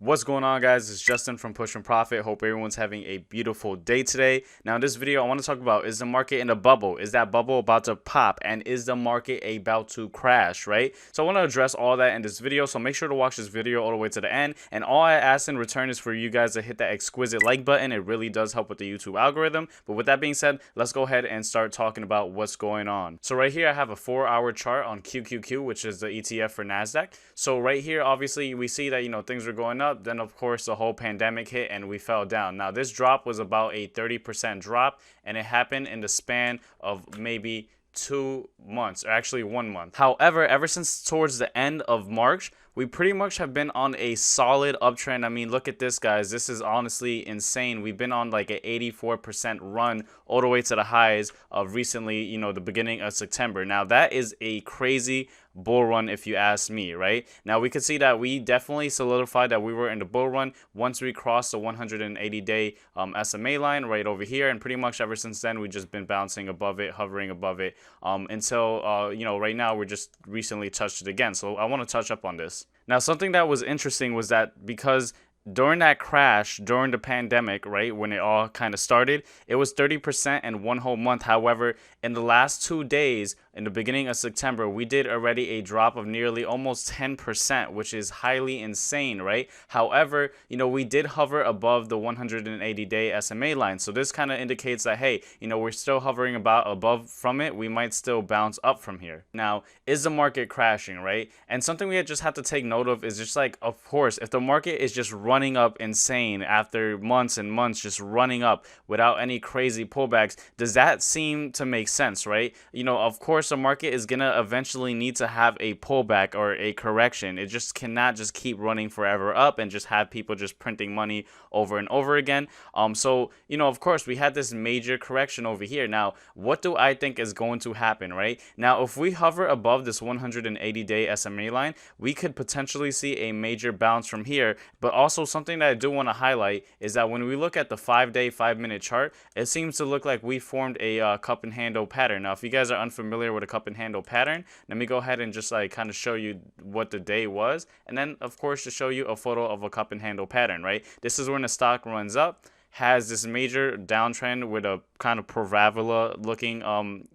What's going on, guys? It's Justin from Push and Profit. Hope everyone's having a beautiful day today. Now in this video I want to talk about, is the market in a bubble? Is that bubble about to pop? And is the market about to crash, right? So I want to address all that in this video, so make sure to watch this video all the way to the end. And all I ask in return is for you guys to hit that exquisite like button. It really does help with the YouTube algorithm. But with that being said, let's go ahead and start talking about what's going on. So right here I have a 4-hour chart on QQQ, which is the ETF for Nasdaq. So right here obviously we see that things are going up. Then of course the whole pandemic hit and we fell down. Now this drop was about a 30% drop, and it happened in the span of maybe 2 months, or actually 1 month. However, ever since towards the end of March, we pretty much have been on a solid uptrend. I mean, look at this, guys. This is honestly insane. We've been on like an 84% run all the way to the highs of recently, the beginning of September. Now, that is a crazy bull run if you ask me, right? Now, we could see that we definitely solidified that we were in the bull run once we crossed the 180-day SMA line right over here. And pretty much ever since then, we've just been bouncing above it, hovering above it until, right now we're just recently touched it again. So I want to touch up on this. Now, something that was interesting was that because during that crash, during the pandemic, right, when it all kind of started, it was 30% in one whole month. However, in the last 2 days, in the beginning of September, we did already a drop of nearly almost 10%, which is highly insane, right? However, we did hover above the 180-day SMA line. So this kind of indicates that, hey, we're still hovering about above from it. We might still bounce up from here. Now, is the market crashing, right? And something we just have to take note of is just like, of course, if the market is just running up insane after months and months just running up without any crazy pullbacks, does that seem to make sense, right? Of course the market is gonna eventually need to have a pullback or a correction. It just cannot just keep running forever up and just have people just printing money over and over again. So of course we had this major correction over here. Now, what do I think is going to happen, right? Now, if we hover above this 180-day SMA line, we could potentially see a major bounce from here. But also something that I do want to highlight is that when we look at the 5-day 5-minute chart, it seems to look like we formed a cup and handle pattern. Now, if you guys are unfamiliar with a cup and handle pattern, let me go ahead and just kind of show you what the day was, and then of course to show you a photo of a cup and handle pattern, right? This is when the stock runs up, has this major downtrend with a kind of parabola looking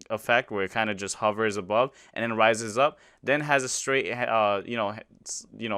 effect where it kind of just hovers above and then rises up, then has a straight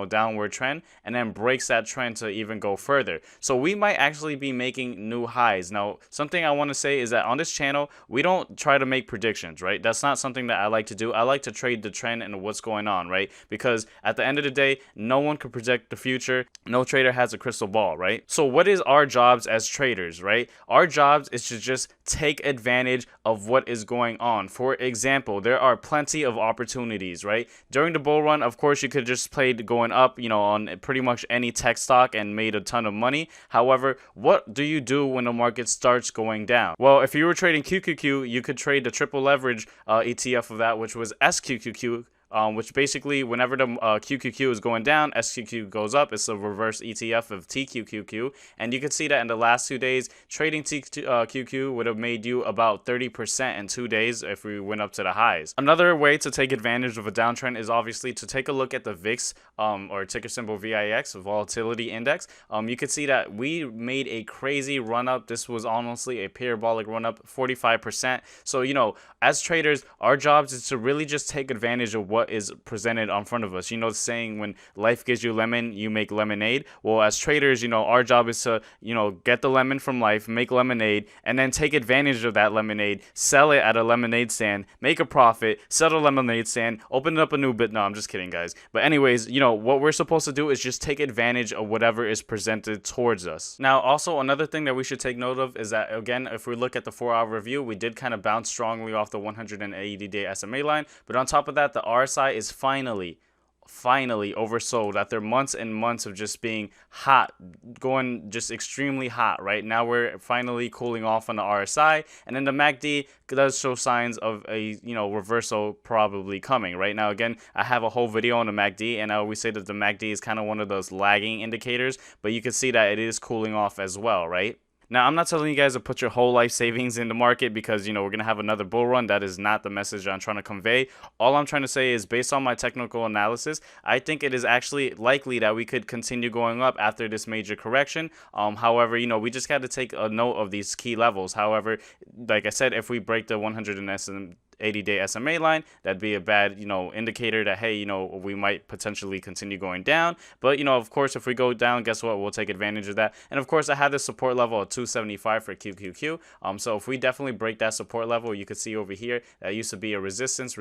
downward trend, and then breaks that trend to even go further. So we might actually be making new highs. Now, something I want to say is that on this channel we don't try to make predictions, right? That's not something that I like to do. I like to trade the trend and what's going on, right? Because at the end of the day, no one can predict the future. No trader has a crystal ball, right? So what is our jobs as traders, right? Our jobs is to just take advantage of what is going on. For example, there are plenty of opportunities, right? During the bull run, of course, you could just play going up, on pretty much any tech stock and made a ton of money. However, what do you do when the market starts going down? Well, if you were trading QQQ, you could trade the triple leverage ETF of that, which was SQQQ. Which basically, whenever the QQQ is going down, SQQ goes up. It's a reverse ETF of TQQQ. And you can see that in the last 2 days, trading TQQ would have made you about 30% in 2 days if we went up to the highs. Another way to take advantage of a downtrend is obviously to take a look at the VIX, or ticker symbol VIX, volatility index. You could see that we made a crazy run up. This was honestly a parabolic run up, 45%. So, as traders, our jobs is to really just take advantage of what is presented in front of us. The saying, when life gives you lemon, you make lemonade. Well, as traders, our job is to, get the lemon from life, make lemonade, and then take advantage of that lemonade, sell it at a lemonade stand, make a profit, sell the lemonade stand, open up a new bit. No, I'm just kidding, guys. But anyways, what we're supposed to do is just take advantage of whatever is presented towards us. Now, also another thing that we should take note of is that, again, if we look at the 4-hour review, we did kind of bounce strongly off the 180-day SMA line. But on top of that, the RSI is finally oversold after months and months of just being hot, going just extremely hot. Right now we're finally cooling off on the RSI, and then the MACD does show signs of a reversal probably coming. Right now, again, I have a whole video on the MACD, and I always say that the MACD is kind of one of those lagging indicators, but you can see that it is cooling off as well, right? Now, I'm not telling you guys to put your whole life savings in the market because, we're going to have another bull run. That is not the message I'm trying to convey. All I'm trying to say is, based on my technical analysis, I think it is actually likely that we could continue going up after this major correction. However, we just got to take a note of these key levels. However, like I said, if we break the 80-day SMA line, that'd be a bad, indicator that, hey, we might potentially continue going down. But, of course, if we go down, guess what? We'll take advantage of that. And of course, I have the support level of 275 for QQQ. So if we definitely break that support level, you could see over here, that used to be a resistance,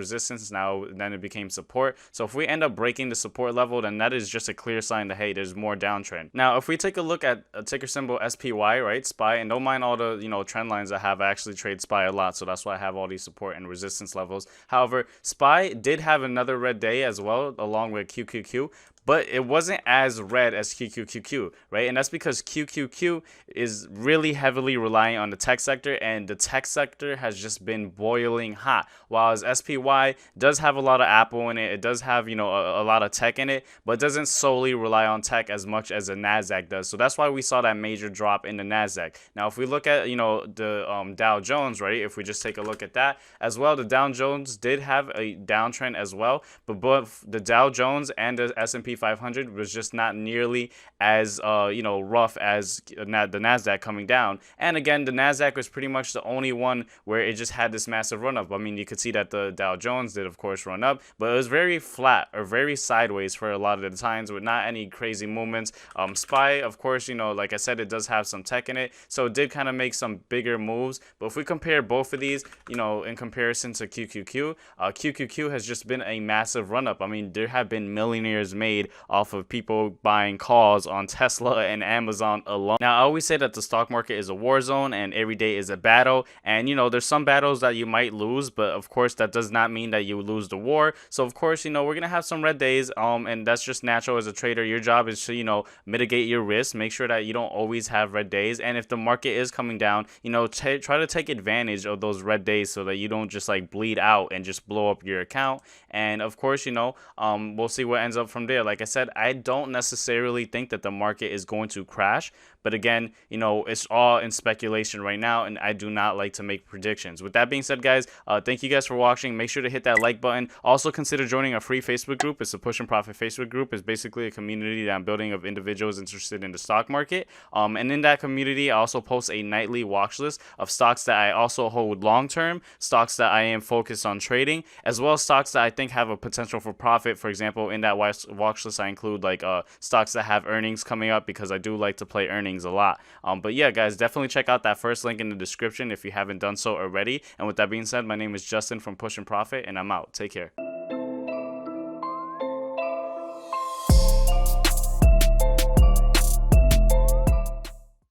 now then it became support. So if we end up breaking the support level, then that is just a clear sign that, hey, there's more downtrend. Now, if we take a look at a ticker symbol SPY, right, SPY, and don't mind all the, trend lines I have, I actually trade SPY a lot. So that's why I have all these support and resistance levels. However, SPY did have another red day as well, along with QQQ, but it wasn't as red as QQQQ, right? And that's because QQQ is really heavily relying on the tech sector, and the tech sector has just been boiling hot. While SPY does have a lot of Apple in it, it does have, a lot of tech in it, but doesn't solely rely on tech as much as the Nasdaq does. So that's why we saw that major drop in the Nasdaq. Now, if we look at, the Dow Jones, right? If we just take a look at that as well, the Dow Jones did have a downtrend as well, but both the Dow Jones and the S&P 500 was just not nearly as rough as the Nasdaq coming down. And again, the Nasdaq was pretty much the only one where it just had this massive run up. I mean, you could see that the Dow Jones did, of course, run up, but it was very flat or very sideways for a lot of the times with not any crazy movements. SPY, of course, like I said, it does have some tech in it, so it did kind of make some bigger moves. But if we compare both of these, in comparison to QQQ, QQQ has just been a massive run up. I mean, there have been millionaires made off of people buying calls on Tesla and Amazon alone. Now, I always say that the stock market is a war zone and every day is a battle. And, there's some battles that you might lose, but of course, that does not mean that you lose the war. So, of course, we're going to have some red days, and that's just natural as a trader. Your job is to, mitigate your risk, make sure that you don't always have red days. And if the market is coming down, try to take advantage of those red days so that you don't just like bleed out and just blow up your account. And of course, we'll see what ends up from there. Like I said, I don't necessarily think that the market is going to crash. But again, it's all in speculation right now, and I do not like to make predictions. With that being said, guys, thank you guys for watching. Make sure to hit that like button. Also, consider joining a free Facebook group. It's a Push and Profit Facebook group. It's basically a community that I'm building of individuals interested in the stock market. And in that community, I also post a nightly watch list of stocks that I also hold long-term, stocks that I am focused on trading, as well as stocks that I think have a potential for profit. For example, in that watch list, I include like stocks that have earnings coming up, because I do like to play earnings a lot. But yeah, guys, definitely check out that first link in the description if you haven't done so already. And with that being said, my name is Justin from Push and Profit, and I'm out. Take care.